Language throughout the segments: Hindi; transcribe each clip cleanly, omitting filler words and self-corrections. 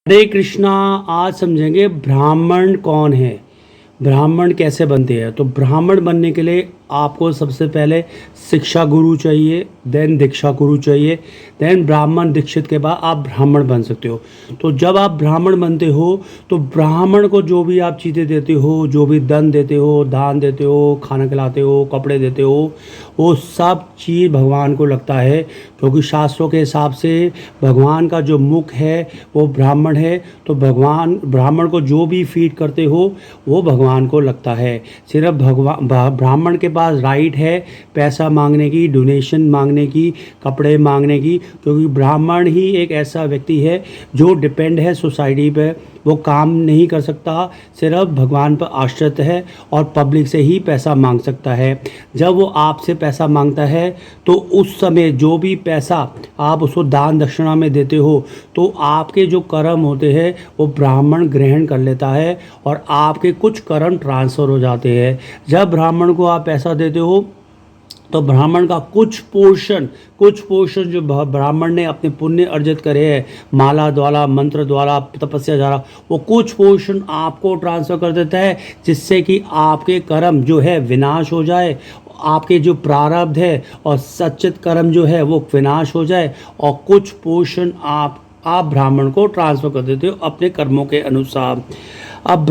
हरे कृष्णा। आज समझेंगे ब्राह्मण कौन है, ब्राह्मण कैसे बनते हैं। तो ब्राह्मण बनने के लिए आपको सबसे पहले शिक्षा गुरु चाहिए, देन दीक्षा गुरु चाहिए, देन ब्राह्मण दीक्षित के बाद आप ब्राह्मण बन सकते हो। तो जब आप ब्राह्मण बनते हो तो ब्राह्मण को जो भी आप चीज़ें देते हो, जो भी दन देते हो, दान देते हो, खाना खिलाते हो, कपड़े देते हो, वो सब चीज़ भगवान को लगता है। क्योंकि शास्त्रों के हिसाब से भगवान का जो मुख है वो ब्राह्मण है। तो भगवान ब्राह्मण को जो भी फीड करते हो वो भगवान को लगता है। सिर्फ भगवान ब्राह्मण के पास राइट है पैसा मांगने की, डोनेशन मांगने की, कपड़े मांगने की। क्योंकि ब्राह्मण ही एक ऐसा व्यक्ति है जो डिपेंड है सोसाइटी पे, वो काम नहीं कर सकता, सिर्फ भगवान पर आश्रित है और पब्लिक से ही पैसा मांग सकता है। जब वो आपसे पैसा मांगता है तो उस समय जो भी पैसा आप उसको दान दक्षिणा में देते हो तो आपके जो कर्म होते हैं वो ब्राह्मण ग्रहण कर लेता है और आपके कुछ कर्म ट्रांसफ़र हो जाते हैं। जब ब्राह्मण को आप पैसा देते हो तो ब्राह्मण का कुछ पोर्शन जो ब्राह्मण ने अपने पुण्य अर्जित करे हैं, माला द्वारा, मंत्र द्वारा, तपस्या द्वारा, वो कुछ पोर्शन आपको ट्रांसफ़र कर देता है, जिससे कि आपके कर्म जो है विनाश हो जाए, आपके जो प्रारब्ध है और सच्चित कर्म जो है वो विनाश हो जाए, और कुछ पोर्शन आप ब्राह्मण को ट्रांसफ़र कर देते हो अपने कर्मों के अनुसार। अब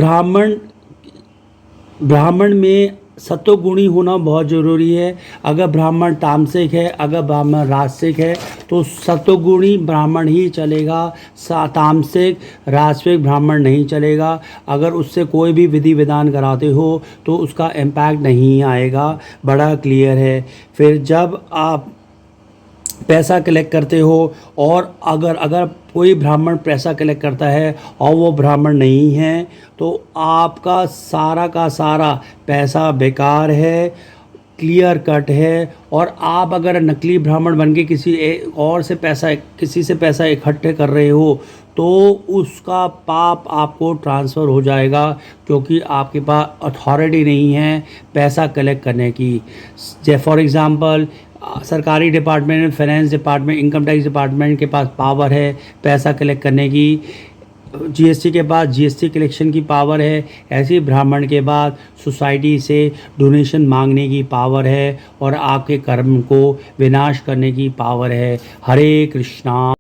ब्राह्मण में सत्वगुणी होना बहुत ज़रूरी है। अगर ब्राह्मण तामसिक है, अगर ब्राह्मण राजसिक है तो सत्वगुणी ब्राह्मण ही चलेगा, तामसिक राजसिक ब्राह्मण नहीं चलेगा। अगर उससे कोई भी विधि विधान कराते हो तो उसका इम्पैक्ट नहीं आएगा, बड़ा क्लियर है। फिर जब आप पैसा कलेक्ट करते हो और अगर अगर कोई ब्राह्मण पैसा कलेक्ट करता है और वो ब्राह्मण नहीं है तो आपका सारा का सारा पैसा बेकार है, क्लियर कट है। और आप अगर नकली ब्राह्मण बन के किसी से पैसा इकट्ठे कर रहे हो तो उसका पाप आपको ट्रांसफ़र हो जाएगा, क्योंकि आपके पास अथॉरिटी नहीं है पैसा कलेक्ट करने की। फॉर एग्ज़ाम्पल सरकारी department, finance department, income tax department के पास पावर है पैसा कलेक्ट करने की, जीएसटी के पास जीएसटी कलेक्शन की पावर है। ऐसे ही ब्राह्मण के बाद सोसाइटी से डोनेशन मांगने की पावर है और आपके कर्म को विनाश करने की पावर है। हरे कृष्णा।